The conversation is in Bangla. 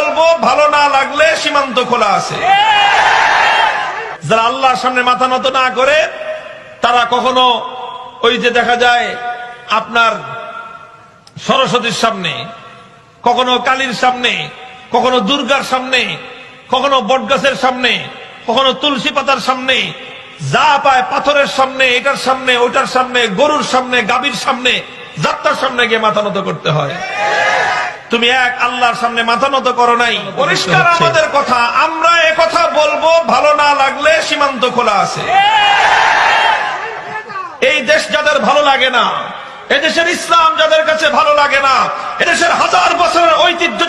বলবো ভালো না লাগলে সীমান্ত খোলা আছে। যারা আল্লাহর সামনে মাথা নত না করে তারা কখনো ওই যে দেখা যায় আপনার সরস্বতীর সামনে, কখনো কালীর সামনে, কখনো দুর্গার সামনে, কখনো বটগাছের সামনে, কখনো তুলসী পাতার সামনে, যা পায় পাথরের সামনে, এটার সামনে, ওইটার সামনে, গরুর সামনে, গাভীর সামনে, যাত্রার সামনে গিয়ে মাথা নত করতে হয়। তুমি এক আল্লাহর সামনে মাথা নত করো নাই। পরিষ্কার আমাদের কথা, আমরা এ কথা বলবো ভালো না লাগলে সীমান্ত খোলা আছে। এই দেশ যাদের ভালো লাগে না, এদেশের ইসলাম যাদের কাছে ভালো লাগে না, এদেশের হাজার বছরের ঐতিহ্য